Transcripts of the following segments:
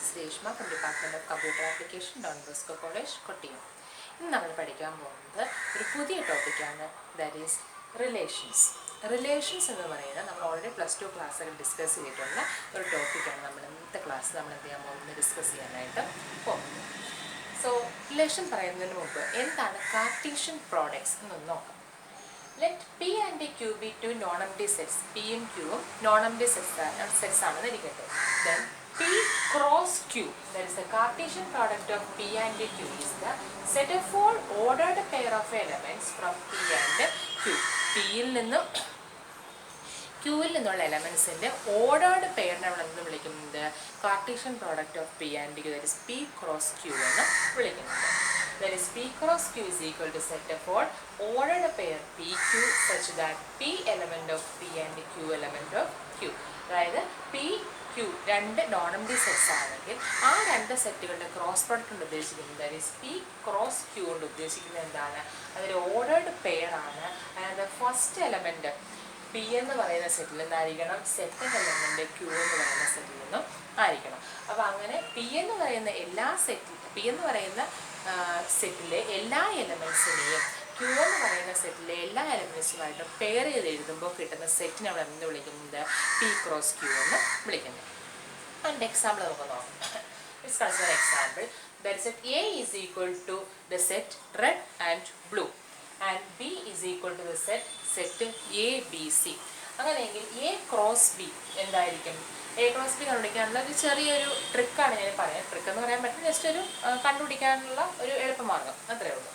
This is Reshma from Department of Computer Application, Don Bosco College, Kottayam. ഇന്ന് നമ്മൾ പഠിക്കാൻ പോകുന്നത് ഒരു പുതിയ ടോപ്പിക്കാണ്, ദാറ്റ് ഈസ് റിലേഷൻസ്. റിലേഷൻസ് എന്ന് പറയുന്നത് നമ്മൾ ഓൾറെഡി +2 ക്ലാസ്സിൽ ഡിസ്കസ് ചെയ്തിട്ടുള്ള ഒരു ടോപ്പിക്കാണ്. നമ്മൾ ഇന്നത്തെ ക്ലാസ്സിൽ നമ്മൾ എന്ത് ചെയ്യാൻ പോകുന്നത്, ഡിസ്കസ് ചെയ്യാനായിട്ട് പോകുന്നത്. സോ റിലേഷൻ പറയുന്നതിന് മുമ്പ് എന്താണ് കാർട്ടീഷ്യൻ പ്രോഡക്ട്സ് എന്നൊന്ന് നോക്കാം. Let P and Q be two non-empty sets. P യും Q യും non-empty sets ആണെന്ന് ഇരിക്കട്ടെ. Then P cross Q, that is the Cartesian product of P and Q, is the set of all ordered pair of elements from P and Q. P യിൽ നിന്നും Q യിൽ നിന്നുള്ള എലമെൻസിൻ്റെ ordered പെയറിനെ നമ്മൾ എന്ന് വിളിക്കുന്നത് Cartesian product of P and Q, that is P cross Q എന്ന് വിളിക്കുന്നത്. That is P cross Q is equal to set of all ordered pair PQ such that P element of P and Q element of Q. അതായത് P Q രണ്ട് non-empty sets ആണെങ്കിൽ ആ രണ്ട് സെറ്റുകളുടെ cross product കൊണ്ട് ഉദ്ദേശിക്കുന്നത്, that is P cross Q കൊണ്ട് ഉദ്ദേശിക്കുന്നത് എന്താണ്, അതൊരു ഓർഡേർഡ് പെയർ ആണ്. അതായത് ഫസ്റ്റ് എലമെൻറ്റ് P എന്ന് പറയുന്ന സെറ്റിൽ നിന്നായിരിക്കണം, സെക്കൻഡ് എലമെൻറ്റ് Q എന്ന് പറയുന്ന സെറ്റിൽ നിന്നും ആയിരിക്കണം. അപ്പോൾ അങ്ങനെ P എന്ന് പറയുന്ന സെറ്റിലെ എല്ലാ എലമെൻസിനെയും Q എന്ന് പറയുന്ന സെറ്റിലെ എല്ലാ എലമെൻസുമായിട്ടും പെയർ ചെയ്ത് എഴുതുമ്പോൾ കിട്ടുന്ന സെറ്റിനെ നമ്മൾ എന്ത് വിളിക്കുന്നത്, P ക്രോസ് Q എന്ന് വിളിക്കുന്നത്. അതിൻ്റെ എക്സാമ്പിൾ നമുക്ക് നോക്കാം. Let's consider an example. That set A is equal to the set red and blue and B is equal to the set A B C. അങ്ങനെയെങ്കിൽ A ക്രോസ് B എന്തായിരിക്കും? A cross B കണ്ടുപിടിക്കാനുള്ള ഒരു ചെറിയൊരു ട്രിക്കാണ് ഞാൻ പറയാം. Trick എന്ന് പറയാൻ പറ്റും, ജസ്റ്റ് ഒരു കണ്ടുപിടിക്കാനുള്ള ഒരു എളുപ്പമാർഗ്ഗം, അത്രയേ ഉള്ളൂ.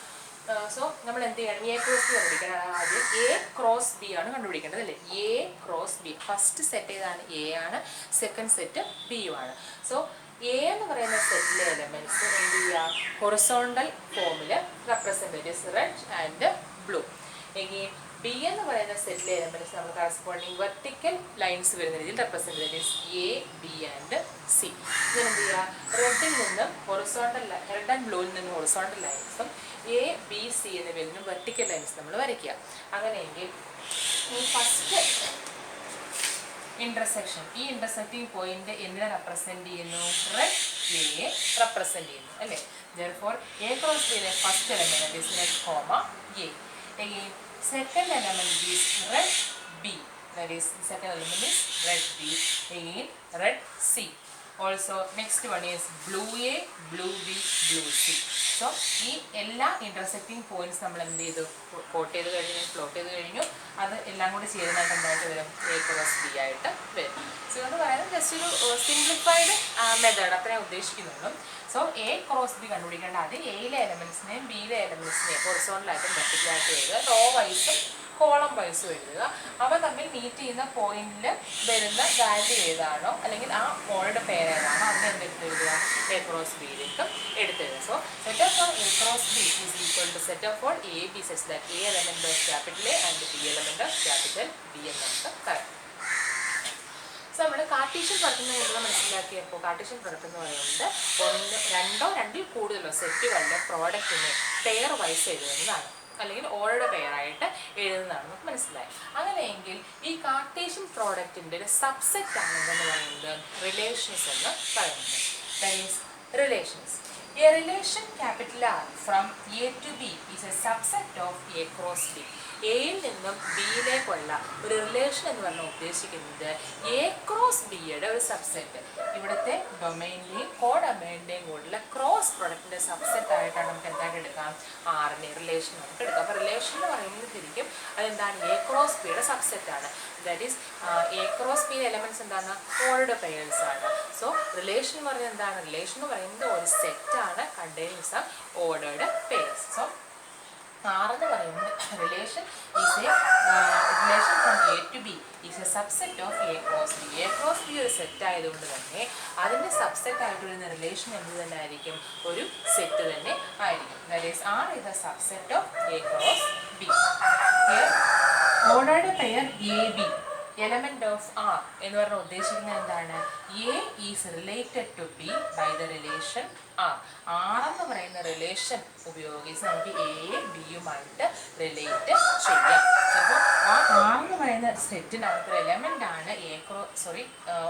സോ നമ്മൾ എന്ത് ചെയ്യണം, A ക്രോസ് ബി കണ്ടുപിടിക്കണം. ആദ്യം A ക്രോസ് ബി ആണ് കണ്ടുപിടിക്കേണ്ടത് അല്ലേ. A cross B first set ഏതാണ്, A ആണ്. സെക്കൻഡ് സെറ്റ് B യുമാണ്. സോ A എന്ന് പറയുന്ന സെറ്റിലെ എലമെൻറ്റ്സ് എന്ത് ചെയ്യുക, ഹൊറിസോണ്ടൽ ഫോമിൽ representatives red and blue. Again B എന്ന് പറയുന്ന സെറ്റിലെ എലമെൻറ്റ്സ് നമ്മൾ കറസ്പോണ്ടിങ് വെർട്ടിക്കൽ ലൈൻസ് വരുന്ന രീതിയിൽ representatives A B and C. ഇതിനെന്ത് ചെയ്യുക, റെഡിൽ നിന്നും ഹൊറിസോണ്ടൽ, റെഡ് ആൻഡ് ബ്ലൂവിൽ നിന്നും ഹൊറിസോണ്ടൽ ലൈൻസും A B C എന്നിവയിൽ നിന്നും വെർട്ടിക്കൽ ലൈൻസ് നമ്മൾ വരയ്ക്കുക. അങ്ങനെയെങ്കിൽ ഈ ഫസ്റ്റ് ഇന്റർസെക്ഷൻ, ഈ ഇന്റർസെക്റ്റിംഗ് പോയിന്റ് എന്തിനെ റെപ്രസെൻറ്റ് ചെയ്യുന്നു, റെഡ് എ റെപ്രസെൻറ്റ് ചെയ്യുന്നു അല്ലേ. therefore A ക്രോസ് ബിയിലെ first element is red, A. Again second element is red B, that is second element is red B. Again red C. Also next one is blue A, blue B, blue C. So ഈ എല്ലാ intersecting points നമ്മൾ എന്ത് ചെയ്തു, coat ചെയ്ത് കഴിഞ്ഞു, plot ചെയ്ത് കഴിഞ്ഞു. അത് എല്ലാം കൂടി ചേരുന്നതായിട്ട് എന്തായിട്ട് വരും, A ക്രോസ് B ആയിട്ട് വരും. സോ എന്ന് പറയുന്നത് ജസ്റ്റ് ഒരു സിംപ്ലിഫൈഡ് മെത്തേഡ് അത്രേ ഉദ്ദേശിക്കുന്നുള്ളൂ. സോ A ക്രോസ് B കണ്ടുപിടിക്കേണ്ട ആദ്യം എയിലെ എലമെൻറ്റ്സിനെയും ബിയിലെ എലമെൻറ്റ്സിനെയും ഹൊറിസോണ്ടലായിട്ടും വെർട്ടിക്കലായിട്ടും എഴുതുക, റോ വൈസും കോളം വൈസും എഴുതുക. അവ തമ്മിൽ മീറ്റ് ചെയ്യുന്ന പോയിന്റിൽ വരുന്ന വാല്യൂ ഏതാണോ അല്ലെങ്കിൽ ആ ഓൾഡ് പെയർ ഏതാണോ അതിനെ എന്തെടുത്ത് എഴുതുക, A ക്രോസ് ബിയിലേക്ക് എടുത്തെഴുതുക. So set of all A cross B is equal to set of all A B such that A element of capital A and B element of capital B എന്ന് നമുക്ക് പറയാം. So നമ്മൾ Cartesian product എന്ന് മനസ്സിലാക്കിയപ്പോൾ Cartesian product എന്ന് പറയുന്നത് രണ്ടിൽ കൂടുതലോ സെറ്റുകളുടെ പ്രോഡക്റ്റിനെ പെയർ വൈസ് എഴുതുന്നതാണ്, അല്ലെങ്കിൽ ഓൾഡ് പെയർ ആയിട്ട് എഴുതുന്നതാണ് നമുക്ക് മനസ്സിലായി. അങ്ങനെയെങ്കിൽ ഈ കാർട്ടീഷ്യൻ പ്രോഡക്റ്റിൻ്റെ ഒരു സബ്സെറ്റ് ആണ് എന്ന് പറയുന്നത് റിലേഷൻസ് എന്ന് പറയുന്നത്. That is relations. A relation capital R from A to B is a subset of A cross B. എയിൽ നിന്നും ബിയിലേക്കുള്ള ഒരു റിലേഷൻ എന്ന് പറഞ്ഞാൽ ഉദ്ദേശിക്കുന്നത് A ക്രോസ് ബിയുടെ ഒരു സബ്സെറ്റ്. ഇവിടുത്തെ ഡൊമൈൻ്റെയും കോഡൊമൈൻ്റെയും കൂടെയുള്ള ക്രോസ് പ്രൊഡക്റ്റിൻ്റെ സബ്സെറ്റ് ആയിട്ടാണ് നമുക്ക് എന്തായിട്ട് എടുക്കാം, ആറിനെ റിലേഷൻ നമുക്ക് എടുക്കാം. അപ്പോൾ റിലേഷൻ എന്ന് പറയുന്നത് ശരിക്കും അതെന്താണ്, A ക്രോസ് ബിയുടെ സബ്സെറ്റ് ആണ്. ദാറ്റ് ഈസ് A ക്രോസ് ബിയുടെ എലമെൻറ്റ്സ് എന്താണ്, ഓൾഡ് പെയേഴ്സ് ആണ്. സോ റിലേഷൻ എന്ന് പറയുന്നത് എന്താണ്, റിലേഷൻ എന്ന് പറയുന്നത് ഒരു സെറ്റാണ് containing some ordered pairs. So R എന്ന് പറയുന്നത് relation is a relation from A to B is a subset of A cross B. A cross B ഒരു സെറ്റ് ആയതുകൊണ്ട് തന്നെ അതിൻ്റെ സബ്സെറ്റ് ആയിട്ട് വരുന്ന റിലേഷൻ എന്ത് തന്നെ ആയിരിക്കും, ഒരു സെറ്റ് തന്നെ ആയിരിക്കും. That is R is a subset of A cross B. Here ordered pair AB element of R എന്ന് പറഞ്ഞാൽ ഉദ്ദേശിക്കുന്നത് എന്താണ്? A is related to B by the relation R. R എന്ന് പറയുന്ന റിലേഷൻ ഉപയോഗിച്ച് നമുക്ക് എയും ബിയുമായിട്ട് റിലേറ്റ് ചെയ്യാം. അപ്പോൾ ആ R എന്ന് പറയുന്ന സെറ്റിനകത്ത് എലമെന്റ് ആണ്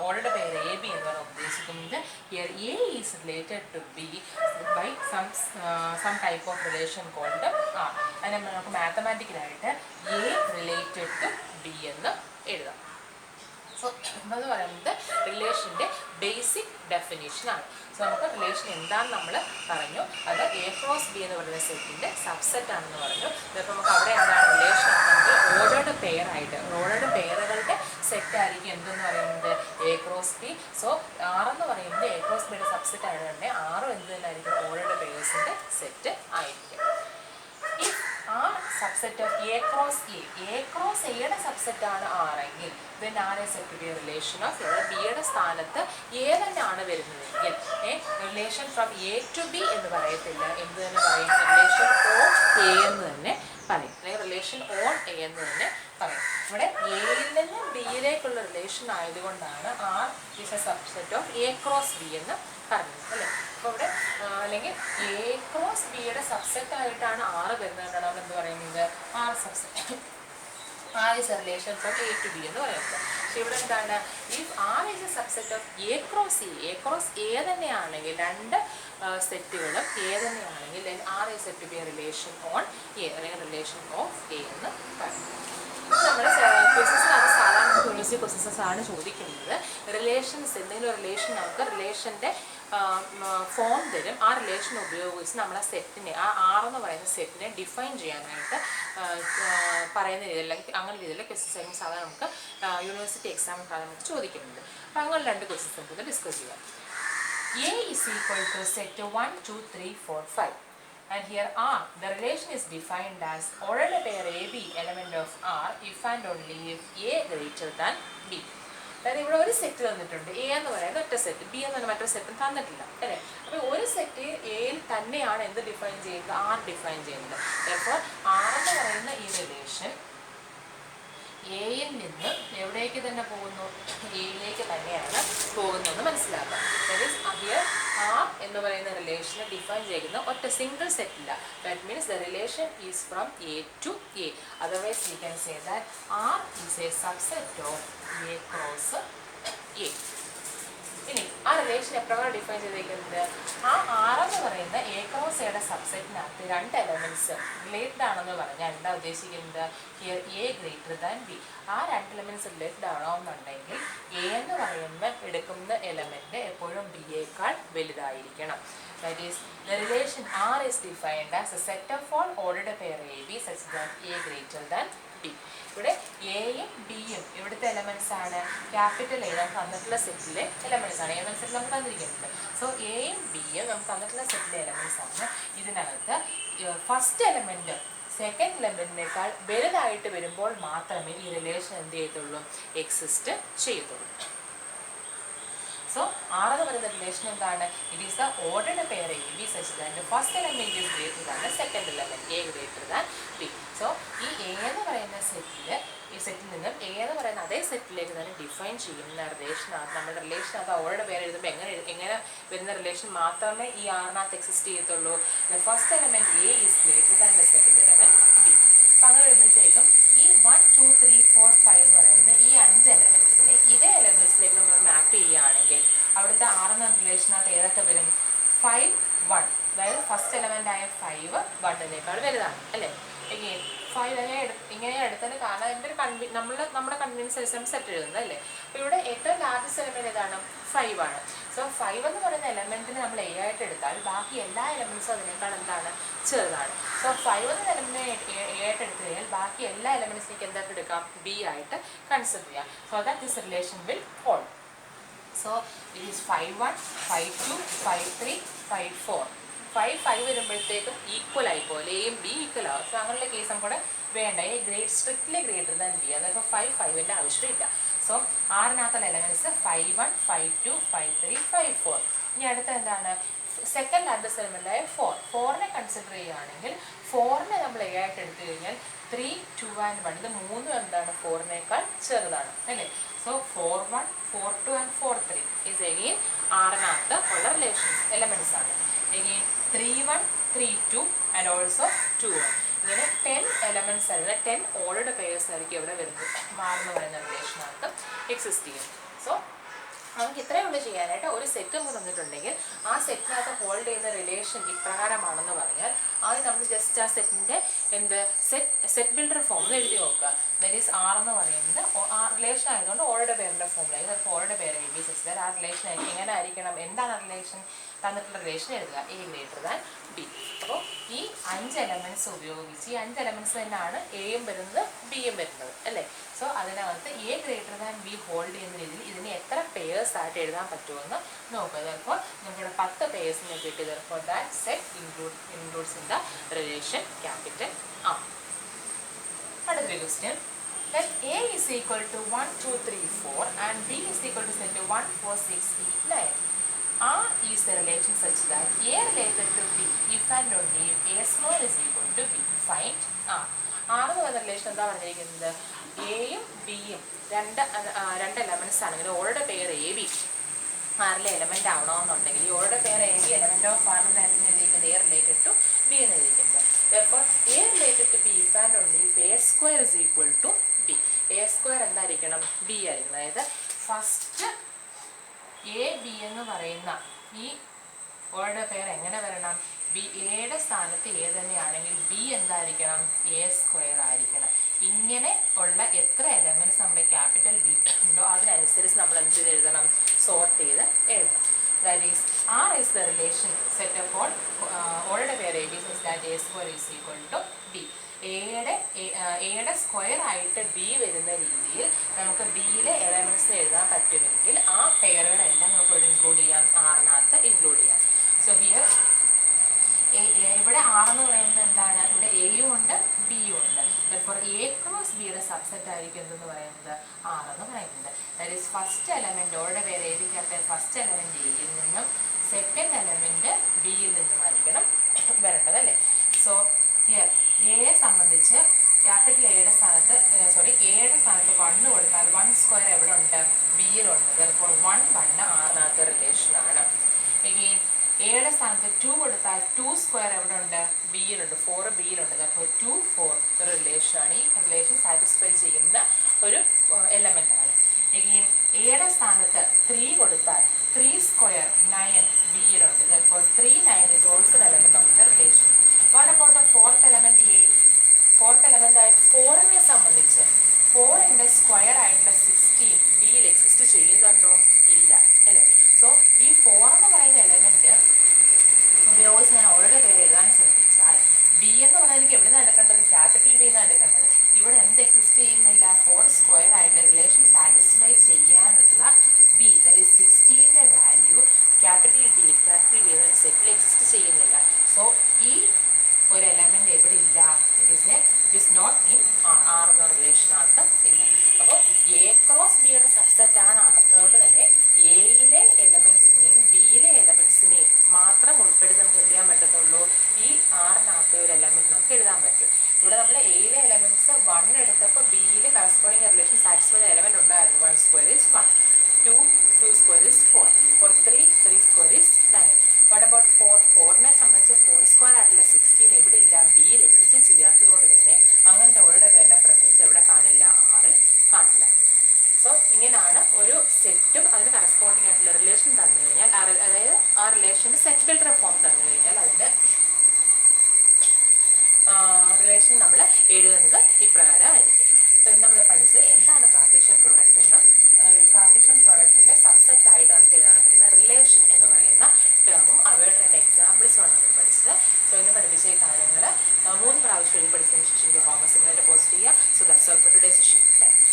ഓർഡറുടെ പേര് എ ബി എന്ന് പറഞ്ഞാൽ ഉദ്ദേശിക്കുന്നത് here A is related to B by some type of relation called R. അതിനെ നമുക്ക് മാത്തമാറ്റിക്കലായിട്ട് A related to B എന്ന് എഴുതാം. സോ എന്ന് പറയുന്നത് റിലേഷൻ്റെ ബേസിക് ഡെഫിനേഷനാണ്. സോ നമുക്ക് റിലേഷൻ എന്താണെന്ന് നമ്മൾ പറഞ്ഞു. അത് എ ക്രോസ് ബി എന്ന് പറയുന്ന സെറ്റിൻ്റെ സബ്സെറ്റ് ആണെന്ന് പറഞ്ഞു. ഇതൊക്കെ നമുക്ക് അവിടെ എന്താണ് റിലേഷൻ ആണെങ്കിൽ ഓർഡേർഡ് പെയറുകളുടെ സെറ്റ് ആയിരിക്കും എന്തെന്ന് പറയുന്നത് എ ക്രോസ് ബി. സോ ആറെന്ന് പറയുന്നത് എ ക്രോസ് ബിയുടെ സബ്സെറ്റ് ആയതുകൊണ്ട് ആറും എന്ത് തന്നെ ആയിരിക്കും ഓർഡേർഡ് പെയർസിൻ്റെ സെറ്റ് ആയിരിക്കും. R subset of A cross A. A cross Aയുടെ സബ്സെറ്റ് ആണ് ആണെങ്കിൽ then R is said to be a relation of ബിയുടെ സ്ഥാനത്ത് A തന്നെയാണ് വരുന്നതെങ്കിൽ relation from A to B എന്ന് പറയത്തില്ല, എന്ത് തന്നെ പറയും റിലേഷൻ ഓഫ് A എന്ന് തന്നെ പറയും, അല്ലെങ്കിൽ റിലേഷൻ ഓൺ A എന്ന് തന്നെ പറയും. ഇവിടെ എയിൽ നിന്നും ബിയിലേക്കുള്ള റിലേഷൻ ആയതുകൊണ്ടാണ് R is a subset of A cross B എന്ന് പറഞ്ഞത് അല്ലേ. അപ്പോൾ ഇവിടെ അല്ലെങ്കിൽ എ ക്രോസ് ബിയുടെ സബ്സെറ്റ് ആയിട്ടാണ് ആറ് വരുന്നതുകൊണ്ടാണ് നമ്മൾ എന്ത് പറയുന്നത് R subset R is a relation from A to B എന്ന് പറയുന്നത്. പക്ഷെ ഇവിടെ എന്താണ് if R is a subset of A cross A തന്നെയാണെങ്കിൽ രണ്ട് സെറ്റുകളും എ തന്നെയാണെങ്കിൽ then R is said to B a relation on A അല്ലെങ്കിൽ റിലേഷൻ ഓഫ് എ എന്ന് പറയുന്നത്. നമ്മുടെ ക്വസ്റ്റൻസിനകത്ത് സാധാരണ യൂണിവേഴ്സിറ്റി ക്വസ്റ്റൻസ് ആണ് ചോദിക്കുന്നത്. റിലേഷൻസ് എന്തെങ്കിലും റിലേഷൻ നമുക്ക് റിലേഷൻ്റെ ഫോം തരും. ആ റിലേഷൻ ഉപയോഗിച്ച് നമ്മൾ ആ സെറ്റിനെ ആ ആർ എന്ന് പറയുന്ന സെറ്റിനെ ഡിഫൈൻ ചെയ്യാനായിട്ട് പറയുന്ന രീതിയിൽ അങ്ങനെ രീതിയിൽ ക്വസ്റ്റൻസ് സാധാരണ നമുക്ക് യൂണിവേഴ്സിറ്റി എക്സാം നമുക്ക് ചോദിക്കുന്നുണ്ട്. അപ്പോൾ അങ്ങനെ രണ്ട് ക്വസ്റ്റൻസ് നമുക്ക് ഡിസ്കസ് ചെയ്യാം. A is equal to set 1, 2, 3, 4, 5. And here R, the relation is defined as ordered pair AB element of R if and only if A greater than B. അതായത് ഇവിടെ ഒരു സെറ്റ് തന്നിട്ടുണ്ട്, എ എന്ന് പറയുന്നത് ഒറ്റ set, B എന്ന് പറഞ്ഞാൽ മറ്റൊരു സെറ്റും തന്നിട്ടില്ല അല്ലേ. അപ്പോൾ ഒരു സെറ്റ് എയിൽ തന്നെയാണ് എന്ത് ഡിഫൈൻ ചെയ്യുന്നത് ആർ ഡിഫൈൻ ചെയ്യുന്നത്. അപ്പോൾ ആർ എന്ന് പറയുന്ന ഈ റിലേഷൻ എയിൽ നിന്ന് എവിടേക്ക് തന്നെ പോകുന്നു, എയിലേക്ക് തന്നെയാണ് പോകുന്നതെന്ന് മനസ്സിലാക്കാം. ദാറ്റ് ഈസ് ഹിയർ ആർ എന്ന് പറയുന്ന റിലേഷനെ ഡിഫൈൻ ചെയ്യുന്ന ഒറ്റ സിംഗിൾ സെറ്റില്ല. That means the relation is from A to A. Otherwise we can say that R is a subset of A cross A. ഇനി ആ റിലേഷൻ എപ്രകാരം ഡിഫൈൻ ചെയ്തിരിക്കുന്നത് ആ ആർ എന്ന് പറയുന്ന എ ക്രോസ് എയുടെ സബ്സെറ്റിനകത്ത് രണ്ട് എലമെൻറ്റ്സ് റിലേറ്റഡ് ആണെന്ന് പറഞ്ഞാൽ എന്താ ഉദ്ദേശിക്കുന്നത് here A greater than B. ആ രണ്ട് എലമെൻറ്റ്സ് റിലേറ്റഡ് ആണോ എന്നുണ്ടെങ്കിൽ എ എന്ന് പറയുമ്പോൾ എടുക്കുന്ന എലമെൻറ്റ് എപ്പോഴും ബിയേക്കാൾ വലുതായിരിക്കണം. That is, the relation R is defined as a set of all ordered pair AB such that A greater than B. ഇവിടെ എയും ബിയും ഇവിടുത്തെ എലമെൻറ്റ്സ് ആണ്. ക്യാപിറ്റൽ എ നമുക്ക് തന്നിട്ടുള്ള സെറ്റിലെ എലമെൻറ്റ്സ് ആണ്. ഏതെങ്കിലും സെറ്റിൽ നമുക്ക് തന്നിരിക്കുന്നത്. സോ എയും ബിയും നമുക്ക് തന്നിട്ടുള്ള സെറ്റിലെ എലമെൻറ്റ്സ് ആണ്. ഇതിനകത്ത് ഫസ്റ്റ് എലമെൻറ്റ് സെക്കൻഡ് എലമെൻറ്റിനേക്കാൾ വലുതായിട്ട് വരുമ്പോൾ മാത്രമേ ഈ റിലേഷൻ എന്ത് ചെയ്യത്തുള്ളൂ എക്സിസ്റ്റ് ചെയ്യത്തുള്ളൂ. So, R എന്ന് പറയുന്ന റിലേഷൻ എന്താണ്? It is the ordered pair A B such that first element is greater than the second element A greater than B. So ഈ എ എന്ന് പറയുന്ന സെറ്റിൽ നിന്നും എ എന്ന് പറയുന്ന അതേ സെറ്റിലേക്ക് തന്നെ ഡിഫൈൻ ചെയ്യുന്ന റിലേഷനാണ് നമ്മുടെ റിലേഷൻ. അത് ഓർഡർഡ് പെയർ എഴുതുമ്പോൾ എങ്ങനെ വരുന്ന റിലേഷൻ മാത്രമേ ഈ ആറിനകത്ത് എക്സിസ്റ്റ് ചെയ്യത്തുള്ളൂ. The first element A is greater than the second element B. അപ്പം അങ്ങനെ വരുമ്പോഴത്തേക്കും ഈ 1, 2, 3, 4, 5 എന്ന് പറയുന്ന ഈ 5 എലമെൻറ്റ്സിനെ ഇതേ എലമെൻറ്റ്സിലേക്ക് നമ്മൾ മാപ്പ് ചെയ്യുകയാണെങ്കിൽ അവിടുത്തെ ആർ എന്ന റിലേഷനകത്ത് ഏതൊക്കെ വരും? 5, 1. അതായത് ഫസ്റ്റ് എലമെൻ്റ് ആയ 5 1നേക്കാൾ വലുതാണ് അല്ലേ. എഗെയിൻ 5 ഇങ്ങനെ എടുത്തതിന് കാരണം അതിൻ്റെ ഒരു നമ്മുടെ കൺവീനിയൻസ് അനുസരിച്ച് സെറ്റ് എഴുതുന്നത് അല്ലേ. അപ്പോൾ ഇവിടെ ഏറ്റവും ലാർജസ്റ്റ് എലമെൻറ്റ് ഏതാണ്? 5 ആണ്. സോ 5 എന്ന് പറയുന്ന എലമെൻറ്റിന് നമ്മൾ എ ആയിട്ട് എടുത്താൽ ബാക്കി എല്ലാ എലമെൻറ്റ്സും അതിനേക്കാൾ എന്താണ്? ചെറുതാണ്. സോ 5 എന്ന എലമെൻറ്റിനെ എ ആയിട്ട് എടുത്തു കഴിഞ്ഞാൽ ബാക്കി എല്ലാ എലമെൻറ്റ്സിലേക്ക് എന്തായിട്ട് എടുക്കാം? ബി ആയിട്ട് കൺസിഡർ ചെയ്യാം. So that this relation will hold. So it is 5, 1, 5, 2, 5, 3, 5, 4. 5 വരുമ്പോഴത്തേക്കും ഈക്വൽ ആയിപ്പോലെ എയും ബി ഈക്വൽ ആവും. സോ അങ്ങനെയുള്ള കേസ് നമുക്ക് കൂടെ വേണ്ട. A strictly greater than B. അതായത് 5ൻ്റെ ആവശ്യമില്ല. സോ ആറിനകത്തുള്ള എലമെൻറ്റ്സ് 5, 1, 5, 2, 5, 3, 5, 4. ഇനി അടുത്ത എന്താണ്? സെക്കൻഡ് ലാർജസ്റ്റ് എലമെൻ്റായ 4 കൺസിഡർ ചെയ്യുകയാണെങ്കിൽ 4 നമ്മൾ എ ആയിട്ട് എടുത്തു കഴിഞ്ഞാൽ 3, 2 and 1 ഇത് മൂന്നും എന്താണ് 4 ചെറുതാണ് അല്ലേ. സോ 4, 1, 4, 2 and 4, 3 ഈസ് എഗെയിൻ ആറിനകത്ത് ഉള്ള റിലേഷൻസ് എലമെൻറ്റ്സ് ആണ്. എഗെയിൻ 3, 1, 3, 2 ആൻഡ് ഓൾസോ 2, 1 ഇങ്ങനെ 10 എലമെൻറ്റ്സ് ആയിരുന്നു. 10 ഓൾഡ് പെയേഴ്സ് ആയിരിക്കും ഇവിടെ വരുന്നത് മാറെന്ന് പറയുന്ന റിലേഷനകത്ത് എക്സിസ്റ്റ് ചെയ്യും. സോ നമുക്ക് ഇത്രയേ ഉള്ളൂ ചെയ്യാനായിട്ട്. ഒരു സെറ്റ് നമുക്ക് തന്നിട്ടുണ്ടെങ്കിൽ ആ സെറ്റിനകത്ത് ഹോൾഡ് ചെയ്യുന്ന റിലേഷൻ ഇപ്രകാരമാണെന്ന് പറഞ്ഞാൽ ആദ്യം നമ്മൾ ജസ്റ്റ് ആ സെറ്റിൻ്റെ സെറ്റ് ബിൽഡർ ഫോമിൽ എഴുതി നോക്കുക. ദറ്റ് ഈസ് ആർ എന്ന് പറയുന്നത് ആ റിലേഷൻ ആയതുകൊണ്ട് ഓൾഡ് പേരിൻ്റെ ഫോമിലായി. ഓൾഡ് പേര് എ ബി സിക്സ് ആ റിലേഷൻ എങ്ങനെ ആയിരിക്കണം, എന്താണ് റിലേഷൻ, തന്നിട്ടുള്ള റിലേഷൻ എഴുതുക എ ഗ്രേറ്റർ ദാൻ ബി. അപ്പോൾ ഈ 5 എലമെൻറ്റ്സ് ഉപയോഗിച്ച് ഈ 5 എലമെൻറ്റ്സ് തന്നെയാണ് എയും വരുന്നത് ബിയും വരുന്നത് അല്ലേ. സോ അതിനകത്ത് A greater than B hold ചെയ്യുന്ന രീതിയിൽ ഇതിന് എത്ര പെയേഴ്സ് ആയിട്ട് എഴുതാൻ പറ്റുമെന്ന് നോക്കുക. ചിലപ്പോൾ നമുക്കിവിടെ 10 പെയേഴ്സിനെ കിട്ടി. ചിലപ്പോൾ that set includes in the relation capital ആ. അടുത്തൊരു question. Let A is equal to 1, 2, 3, 4 and B is equal to set 1, 4, 6, 8, 9. R is the relation such that A related to B if and only if A small is equal to B. Find R. R എന്ന് പറയുന്ന relation എന്താ പറഞ്ഞിരിക്കുന്നത്, എയും ബിയും രണ്ട് elements ആണെങ്കിൽ ordered pair A B ആറിലെ element ആവണമെന്നുണ്ടെങ്കിൽ ഈ ordered pair A B element of R എന്ന് എഴുതിയിരിക്കുന്നത് എ റിലേറ്റഡ് ടു ബി എന്ന് എഴുതിയിരിക്കുന്നത്. അപ്പോൾ A related to B if and only if A square is equal to B. A square എന്തായിരിക്കണം, B ആയിരിക്കണം. അതായത് ഫസ്റ്റ് എ ബി എന്ന് പറയുന്ന ഈ ഓൾഡ് പെയർ എങ്ങനെ വരണം, ബി എയുടെ സ്ഥാനത്ത് എ തന്നെയാണെങ്കിൽ ബി എന്തായിരിക്കണം, എ സ്ക്വയർ ആയിരിക്കണം. ഇങ്ങനെ ഉള്ള എത്ര എലമെൻറ്റ്സ് നമ്മുടെ ക്യാപിറ്റൽ ബി ഉണ്ടോ അതിനനുസരിച്ച് നമ്മൾ എന്ത് ചെയ്ത് എഴുതണം, സോർട്ട് ചെയ്ത് എഴുതണം. That is R is the relation set അപ്പോൾ ordered pair A B such that A square is equal to B. എയുടെ സ്ക്വയർ ആയിട്ട് ബി വരുന്ന രീതിയിൽ നമുക്ക് ബിയിലെ എലമെൻറ്റ്സ് എഴുതാൻ പറ്റുമെങ്കിൽ ആ പെയറുകളെല്ലാം നമുക്ക് ഇവിടെ ഇൻക്ലൂഡ് ചെയ്യാം, ആറിനകത്ത് ഇൻക്ലൂഡ് ചെയ്യാം. സോ ഹിയർ ഇവിടെ ആർ എന്ന് പറയുന്നത് എന്താണ്, ഇവിടെ എയും ഉണ്ട് ബിയും ഉണ്ട്. ഫോർ എ ക്രോസ് ബിയുടെ സബ്സെറ്റ് ആയിരിക്കും എന്തെന്ന് പറയുന്നത് ആർ എന്ന് പറയുന്നത്. That is first element old പേര് എഴുതിക്കകത്തെ ഫസ്റ്റ് എലമെൻറ്റ് എയിൽ നിന്നും സെക്കൻഡ് എലമെൻറ്റ് ബിയിൽ നിന്നുമായിരിക്കണം വരേണ്ടത് അല്ലേ. സോ ഹിയർ എയെ സംബന്ധിച്ച് ക്യാപിറ്റൽ എയുടെ സ്ഥാനത്ത് എയുടെ സ്ഥാനത്ത് 1 കൊടുത്താൽ 1 സ്ക്വയർ എവിടെ ഉണ്ട്, ബിയിലുണ്ട്. ദർഫോർ 1, 1 ആറിനകത്ത് റിലേഷനാണ്. എഗെയിൻ എയുടെ സ്ഥാനത്ത് 2 കൊടുത്താൽ 2 സ്ക്വയർ എവിടെ ഉണ്ട്, ബിയിലുണ്ട്. 4 ബിയിലുണ്ട്. ദർഫോർ 2, 4 റിലേഷനാണ്. ഈ റിലേഷൻ സാറ്റിസ്ഫൈ ചെയ്യുന്ന ഒരു എലമെൻ്റാണ്. എഗെയിൻ എയുടെ സ്ഥാനത്ത് 3 കൊടുത്താൽ 3 സ്ക്വയർ 9 ബിയിലുണ്ട്. Therefore 3, 9 is also an element of the relation. What about the fourth element A? Fourth element ആയ 4നെ സംബന്ധിച്ച് 4ൻ്റെ സ്ക്വയർ ആയിട്ടുള്ള 16 ബിയിൽ എക്സിസ്റ്റ് ചെയ്യുന്നുണ്ടോ, ഇല്ല അല്ലേ. സോ ഈ 4 എന്ന് പറയുന്ന എലമെൻറ്റ് ഉപയോഗിച്ച് ഞാൻ ഓൾറെഡി പേര് എഴുതാൻ ശ്രമിച്ചാൽ ബി എന്ന് പറഞ്ഞാൽ എനിക്ക് എവിടെ നിന്ന് എടുക്കേണ്ടത്, ക്യാപിറ്റൽ ബി എന്നാണ് എടുക്കേണ്ടത്. ഇവിടെ എന്ത് എക്സിസ്റ്റ് ചെയ്യുന്നില്ല, 4 സ്ക്വയർ ആയിട്ടുള്ള റിലേഷൻ സാറ്റിസ്ഫൈ ചെയ്യാനുള്ള ബി ദാറ്റ് ഈസ് 16ൻ്റെ വാല്യൂ ക്യാപിറ്റൽ ബി എന്ന സെറ്റിൽ എക്സിസ്റ്റ് ചെയ്യുന്നില്ല. സോ ഈ ഒരു എലമെൻറ്റ് എവിടെ ഇല്ല, it is not in R എന്ന റിലേഷനകത്ത് ഇല്ല. അപ്പോൾ എ ക്രോസ് ബിയുടെ സബ്സെറ്റാണ് ആർ. അതുകൊണ്ട് തന്നെ എയിലെ എലമെൻസിനെയും ബിയിലെ എലമെൻസിനെയും മാത്രം ഉൾപ്പെടുത്തി നമുക്ക് എന്ത് ചെയ്യാൻ പറ്റത്തുള്ളൂ, ഈ ആറിനകത്തെ ഒരു എലമെൻറ്റ് നമുക്ക് എഴുതാൻ പറ്റും. ഇവിടെ നമ്മൾ എയിലെ എലമെൻറ്റ്സ് 1 എടുത്തപ്പോൾ ബിയിൽ കറസ്പോണ്ടിങ് റിലേഷൻ സാറ്റിസ്ഫൈ എലമെൻറ്റ് ഉണ്ടായിരുന്നു. 1 square is 1, 2 square is 4, 3 square is 9. What about 4നെ സംബന്ധിച്ച് 4 സ്ക്വയർ ആയിട്ടുള്ള 16 എവിടെ ഇല്ല, ബിയിൽ എക്സിസ്റ്റ് ചെയ്യാത്തത് കൊണ്ട് തന്നെ അങ്ങനത്തെ ഓൾഡ് പേരുടെ പ്രസൻസ് എവിടെ കാണില്ല, ആറിൽ കാണില്ല. സോ ഇങ്ങനെയാണ് ഒരു സെറ്റും അതിന് കറസ്പോണ്ടിങ് ആയിട്ടുള്ള റിലേഷൻ തന്നു കഴിഞ്ഞാൽ, അതായത് ആ റിലേഷൻ്റെ സെറ്റ് ബിൽഡർ ഫോം തന്നു കഴിഞ്ഞാൽ അതിൻ്റെ റിലേഷൻ നമ്മൾ എഴുതുന്നത് ഇപ്രകാരമായിരിക്കും. സോ ഇത് നമ്മൾ പഠിച്ച് എന്താണ് കാർട്ടീഷ്യൻ പ്രോഡക്റ്റ് എന്ന്. കാർട്ടീഷ്യൻ പ്രോഡക്റ്റിൻ്റെ സബ്സെറ്റ് ആയിട്ട് നമുക്ക് എഴുതാൻ പറ്റുന്ന റിലേഷൻ എന്ന് പറയുന്ന ടേമും അവയുടെ 2 എക്സാമ്പിൾസുമാണ് നമ്മൾ പഠിച്ചത്. സോ ഇന്ന് പഠിപ്പിച്ച ഈ കാര്യങ്ങൾ 3 പ്രാവശ്യം പഠിച്ചതിന് ശേഷം എനിക്ക് ഹോം അസൈൻമെൻറ്റ് പോസ്റ്റ് ചെയ്യുക. So that's all for today session. Thank you.